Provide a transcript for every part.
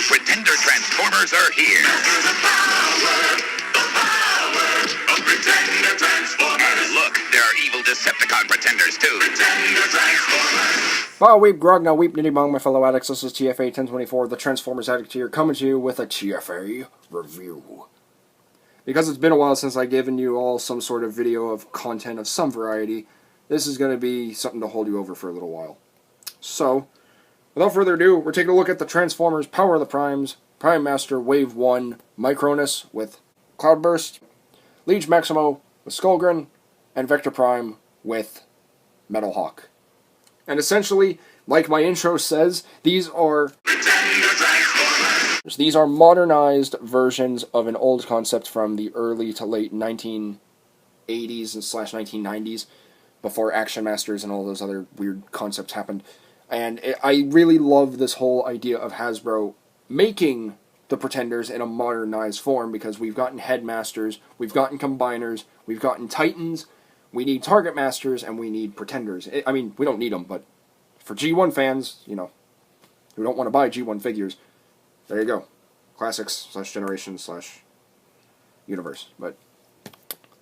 Pretender Transformers are here. The Pretender Transformers. Look, there are evil Decepticon Pretenders too. Pretender Transformers. Well, weep, grog, now weep, nitty bong, my fellow addicts. This is TFA 1024, the Transformers Addict here, coming to you with a TFA review. Because it's been a while since I've given you all some sort of video of content of some variety, this is going to be something to hold you over for a little while. So, without further ado, we're taking a look at the Transformers Power of the Primes, Prime Master Wave 1, Micronus with Cloudburst, Liege Maximo with Skullgrin, and Vector Prime with Metal Hawk. And essentially, like my intro says, these are modernized versions of an old concept from the early to late 1980s and slash 1990s, before Action Masters and all those other weird concepts happened. And I really love this whole idea of Hasbro making the Pretenders in a modernized form, because we've gotten Headmasters, we've gotten Combiners, we've gotten Titans, we need Target Masters, and we need Pretenders. I mean, we don't need them, but for G1 fans, you know, who don't want to buy G1 figures, there you go. Classics slash generation slash universe. But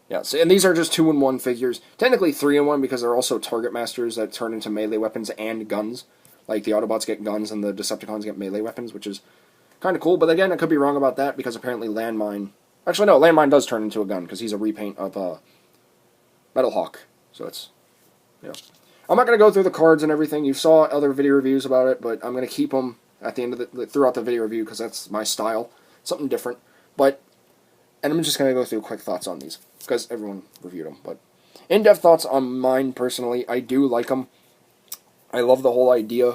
yeah, so, and these are just 2-in-1 figures. Technically 3-in-1, because they're also Target Masters that turn into melee weapons and guns. Like the Autobots get guns and the Decepticons get melee weapons, which is kind of cool. But again, I could be wrong about that, because apparently Landmine... Actually, no, Landmine does turn into a gun, because he's a repaint of Metal Hawk. So it's, you know. I'm not going to go through the cards and everything. You saw other video reviews about it, but I'm going to keep them at the end of throughout the video review, because that's my style. Something different. And I'm just going to go through quick thoughts on these, because everyone reviewed them. But in-depth thoughts on mine, personally, I do like them. I love the whole idea.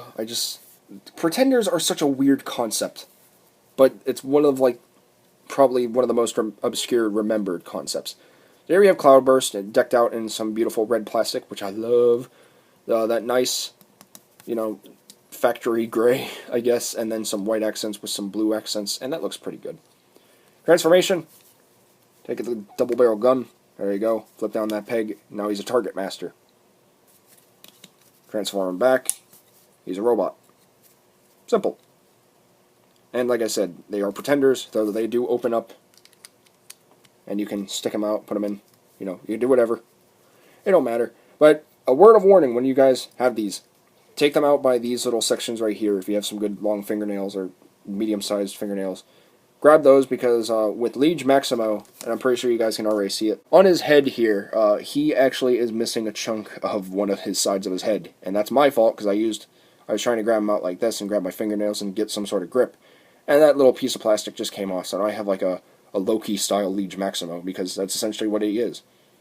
Pretenders are such a weird concept, but it's one of, like, probably one of the most obscure remembered concepts. There we have Cloudburst, decked out in some beautiful red plastic, which I love. That nice, you know, factory gray, I guess, and then some white accents with some blue accents, and that looks pretty good. Transformation. Take the double-barrel gun. There you go. Flip down that peg. Now he's a Target Master. Transform him back. He's a robot. Simple. And like I said, they are Pretenders, though they do open up, and you can stick them out, put them in, you know, you can do whatever. It don't matter. But a word of warning when you guys have these. Take them out by these little sections right here if you have some good long fingernails or medium-sized fingernails. Grab those, because with Liege Maximo, and I'm pretty sure you guys can already see it, on his head here, he actually is missing a chunk of one of his sides of his head. And that's my fault, because I was trying to grab him out like this and grab my fingernails and get some sort of grip. And that little piece of plastic just came off, so now I have like a Loki-style Liege Maximo, because that's essentially what he is.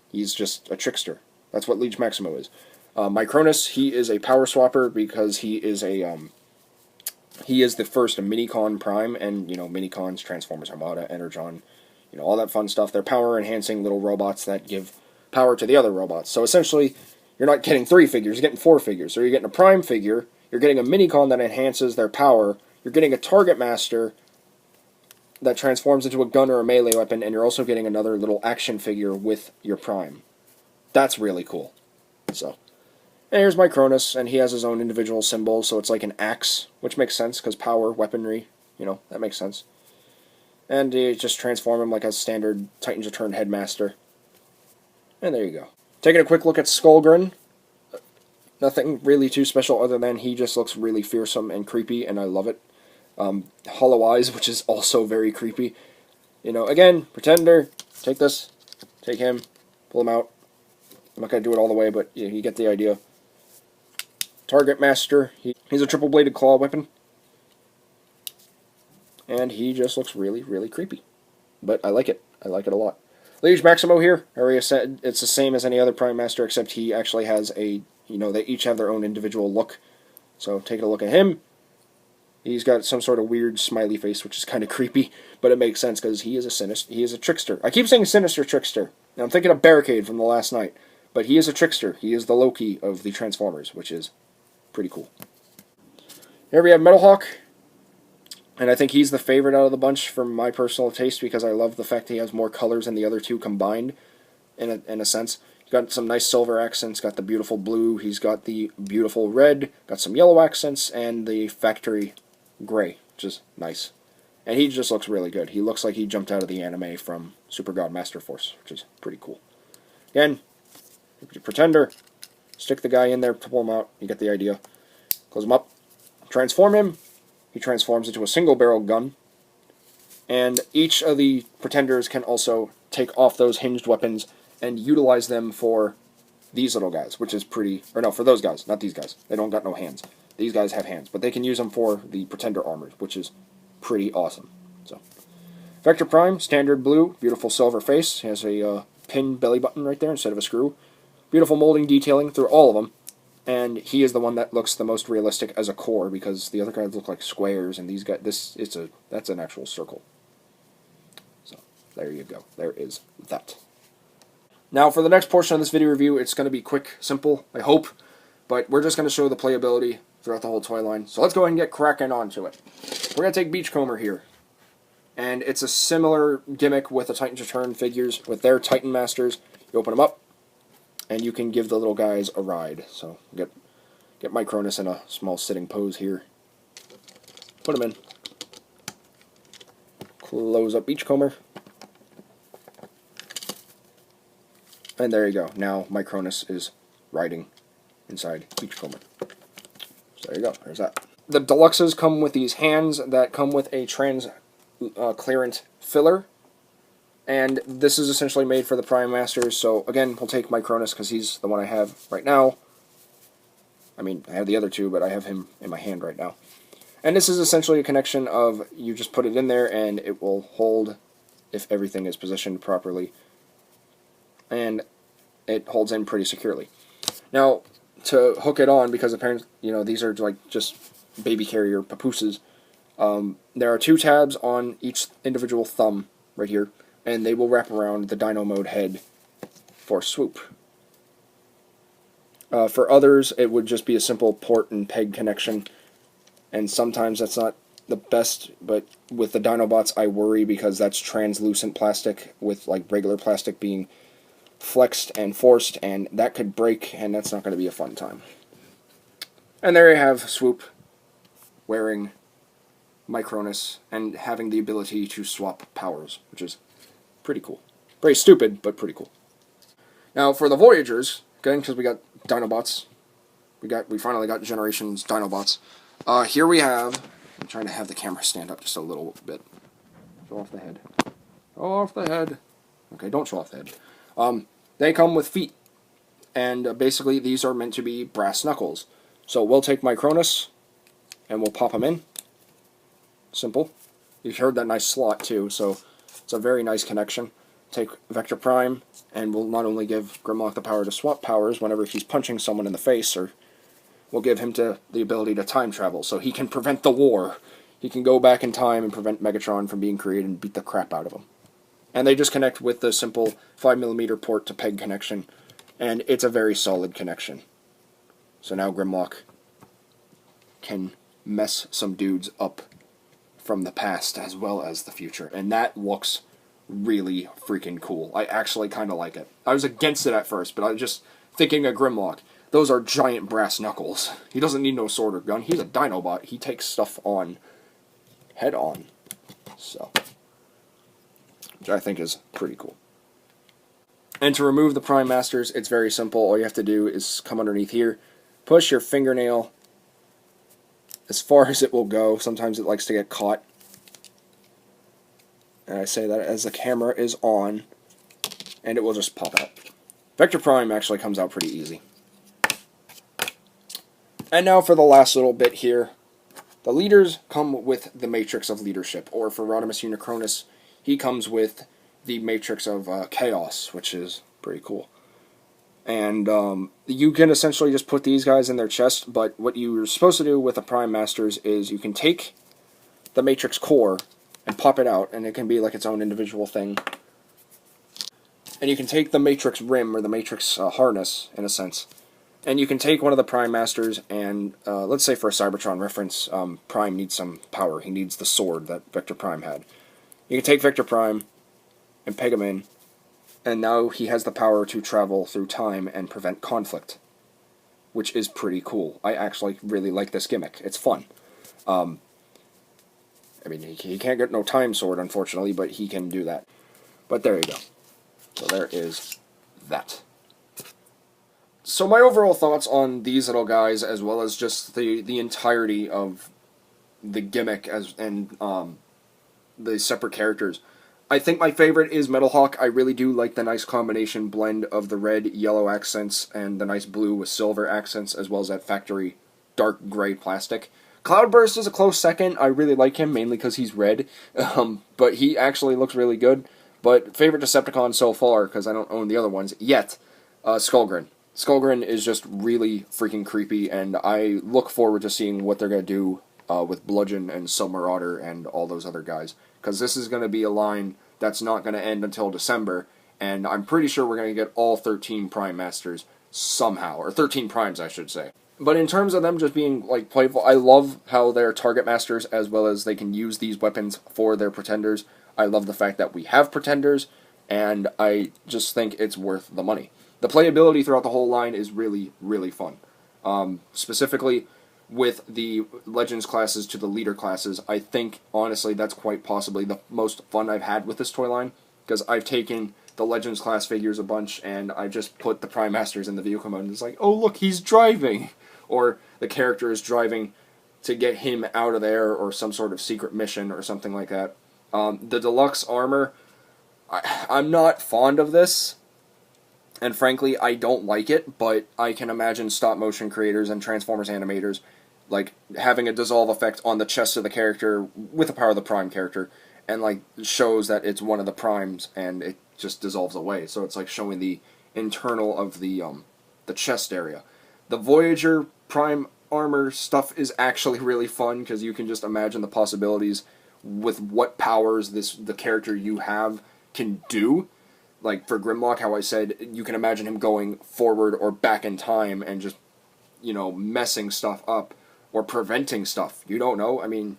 He's just a trickster. That's what Liege Maximo is. Micronus, he is a power swapper, because he is the first Minicon Prime, and, you know, Minicons, Transformers Armada, Energon, you know, all that fun stuff. They're power-enhancing little robots that give power to the other robots. So essentially, you're not getting 3 figures, you're getting 4 figures. So you're getting a Prime figure, you're getting a Minicon that enhances their power, you're getting a Target Master that transforms into a gun or a melee weapon, and you're also getting another little action figure with your Prime. That's really cool. So, and here's Micronus, and he has his own individual symbol, so it's like an axe, which makes sense, because power, weaponry, you know, that makes sense. And you just transform him like a standard Titans Return Headmaster. And there you go. Taking a quick look at Skullgrin. Nothing really too special other than he just looks really fearsome and creepy, and I love it. Hollow eyes, which is also very creepy. You know, again, Pretender, take this, take him, pull him out. I'm not going to do it all the way, but you get the idea. Target Master, he's a triple-bladed claw weapon. And he just looks really, really creepy. But I like it. I like it a lot. Liege Maximo here, I already said it's the same as any other Prime Master, except he actually has a, you know, they each have their own individual look. So taking a look at him, he's got some sort of weird smiley face, which is kind of creepy, but it makes sense because he is a trickster. I keep saying sinister trickster. Now I'm thinking of Barricade from the last night, but he is a trickster. He is the Loki of the Transformers, which is pretty cool. Here we have Metal Hawk, and I think he's the favorite out of the bunch for my personal taste, because I love the fact that he has more colors than the other two combined, in a sense. He's got some nice silver accents, got the beautiful blue, he's got the beautiful red, got some yellow accents, and the factory gray. which is nice. And he just looks really good. He looks like he jumped out of the anime from Super God Master Force, which is pretty cool. Again, Pretender, stick the guy in there to pull him out. You get the idea. Close him up. Transform him. He transforms into a single-barrel gun. And each of the Pretenders can also take off those hinged weapons and utilize them for these little guys, which is pretty... Or no, for those guys, not these guys. They don't got no hands. These guys have hands, but they can use them for the Pretender armors, which is pretty awesome. So, Vector Prime, standard blue, beautiful silver face. He has a pin belly button right there instead of a screw. Beautiful molding detailing through all of them. And he is the one that looks the most realistic as a core, because the other guys look like squares, and these guys, that's an actual circle. So, there you go. There is that. Now, for the next portion of this video review, it's going to be quick, simple, I hope, but we're just going to show the playability throughout the whole toy line. So let's go ahead and get cracking onto it. We're going to take Beachcomber here, and it's a similar gimmick with the Titans Return figures, with their Titan Masters. You open them up, and you can give the little guys a ride. So get Micronus in a small sitting pose here. Put him in. Close up Beachcomber. And there you go. Now Micronus is riding inside Beachcomber. So there you go. There's that. The deluxes come with these hands that come with a transclearant filler. And this is essentially made for the Prime Masters. So again, we'll take Micronus because he's the one I have right now. I mean, I have the other two, but I have him in my hand right now. And this is essentially a connection of you just put it in there and it will hold if everything is positioned properly. And it holds in pretty securely. Now, to hook it on, because apparently, you know, these are like just baby carrier papooses, there are 2 tabs on each individual thumb right here, and they will wrap around the Dino Mode head for swoop. For others, it would just be a simple port and peg connection, and sometimes that's not the best, but with the Dinobots I worry because that's translucent plastic, with like regular plastic being flexed and forced, and that could break, and that's not going to be a fun time. And there you have Swoop wearing Micronus and having the ability to swap powers, which is pretty cool. Very stupid, but pretty cool. Now for the Voyagers, again, because we got Dinobots, we finally got Generations Dinobots. Here we have, I'm trying to have the camera stand up just a little bit. Show off the head. Show off the head. Okay, don't show off the head. They come with feet, and basically these are meant to be brass knuckles. So we'll take Micronus, and we'll pop them in. Simple. You heard that nice slot too, so it's a very nice connection. Take Vector Prime, and we'll not only give Grimlock the power to swap powers whenever he's punching someone in the face, or we'll give him the ability to time travel, so he can prevent the war. He can go back in time and prevent Megatron from being created and beat the crap out of him. And they just connect with the simple 5mm port to peg connection, and it's a very solid connection. So now Grimlock can mess some dudes up from the past as well as the future, and that looks really freaking cool. I actually kind of like it. I was against it at first, but I was just thinking of Grimlock. Those are giant brass knuckles. He doesn't need no sword or gun. He's a Dinobot. He takes stuff on head on. So, which I think is pretty cool. And to remove the Prime Masters, it's very simple. All you have to do is come underneath here, push your fingernail as far as it will go. Sometimes it likes to get caught. And I say that as the camera is on, and it will just pop out. Vector Prime actually comes out pretty easy. And now for the last little bit here. The leaders come with the Matrix of Leadership, or for Rodimus Unicronus, he comes with the Matrix of Chaos, which is pretty cool. And you can essentially just put these guys in their chest, but what you're supposed to do with the Prime Masters is you can take the Matrix core and pop it out, and it can be like its own individual thing. And you can take the Matrix rim, or the Matrix harness, in a sense, and you can take one of the Prime Masters, and let's say for a Cybertron reference, Prime needs some power. He needs the sword that Vector Prime had. You can take Vector Prime and peg him in, and now he has the power to travel through time and prevent conflict, which is pretty cool. I actually really like this gimmick. It's fun. I mean, he can't get no time sword, unfortunately, but he can do that. But there you go. So there is that. So my overall thoughts on these little guys, as well as just the entirety of the gimmick and the separate characters. I think my favorite is Metalhawk. I really do like the nice combination blend of the red, yellow accents and the nice blue with silver accents, as well as that factory dark gray plastic. Cloudburst is a close second. I really like him, mainly because he's red, but he actually looks really good. But favorite Decepticon so far, because I don't own the other ones yet, Skullgrin. Skullgrin is just really freaking creepy, and I look forward to seeing what they're going to do with Bludgeon and Submarauder and all those other guys. Because this is going to be a line that's not going to end until December, and I'm pretty sure we're going to get all 13 Prime Masters somehow, or 13 Primes, I should say. But in terms of them just being, like, playful, I love how they're Target Masters, as well as they can use these weapons for their Pretenders. I love the fact that we have Pretenders, and I just think it's worth the money. The playability throughout the whole line is really, really fun. Specifically, with the Legends classes to the Leader classes, I think, honestly, that's quite possibly the most fun I've had with this toy line, because I've taken the Legends class figures a bunch, and I just put the Prime Masters in the vehicle mode, and it's like, oh look, he's driving! Or the character is driving to get him out of there, or some sort of secret mission, or something like that. The deluxe armor, I'm not fond of this, and frankly, I don't like it, but I can imagine stop-motion creators and Transformers animators like having a dissolve effect on the chest of the character with the power of the Prime character, and like shows that it's one of the Primes, and it just dissolves away. So it's like showing the internal of the chest area. The Voyager Prime armor stuff is actually really fun, because you can just imagine the possibilities with what powers the character you have can do. Like for Grimlock, how I said you can imagine him going forward or back in time and just, you know, messing stuff up or preventing stuff. You don't know. I mean,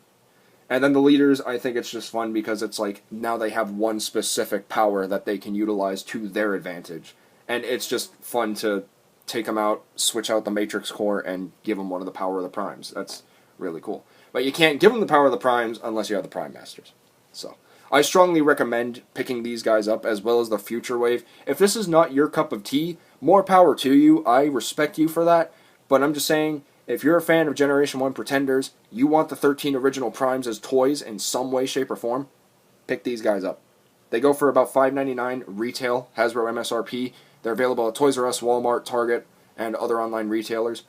and then the Leaders, I think it's just fun because it's like now they have one specific power that they can utilize to their advantage. And it's just fun to take them out, switch out the Matrix Core, and give them one of the power of the Primes. That's really cool. But you can't give them the power of the Primes unless you have the Prime Masters. So I strongly recommend picking these guys up, as well as the Future Wave. If this is not your cup of tea, more power to you. I respect you for that. But I'm just saying, if you're a fan of Generation 1 Pretenders, you want the 13 original Primes as toys in some way, shape, or form, pick these guys up. They go for about $5.99 retail, Hasbro MSRP. They're available at Toys R Us, Walmart, Target, and other online retailers.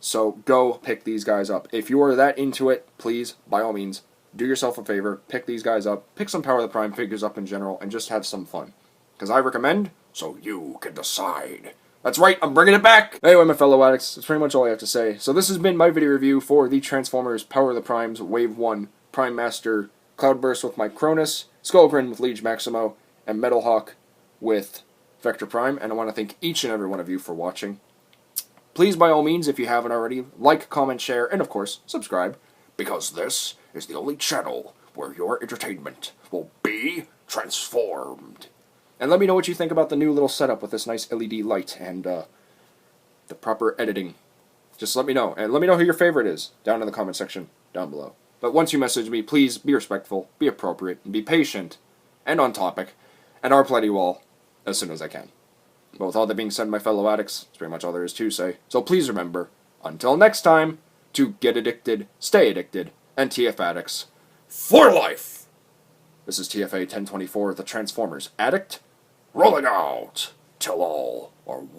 So go pick these guys up. If you are that into it, please, by all means, do yourself a favor, pick these guys up, pick some Power of the Prime figures up in general, and just have some fun. Because I recommend, so you can decide. That's right, I'm bringing it back! Anyway, my fellow addicts, that's pretty much all I have to say. So this has been my video review for the Transformers Power of the Primes Wave 1 Prime Master Cloudburst with my Cronus, Skullgrin with Liege Maximo, and Metalhawk with Vector Prime. And I want to thank each and every one of you for watching. Please, by all means, if you haven't already, like, comment, share, and of course, subscribe. Because this is the only channel where your entertainment will be transformed. And let me know what you think about the new little setup with this nice LED light and the proper editing. Just let me know. And let me know who your favorite is down in the comment section down below. But once you message me, please be respectful, be appropriate, and be patient, and on topic, and I'll reply to you all as soon as I can. But with all that being said, my fellow addicts, that's pretty much all there is to say. So please remember, until next time, to get addicted, stay addicted, and TF addicts for life! This is TFA 1024, the Transformers Addict, rolling out till all are one.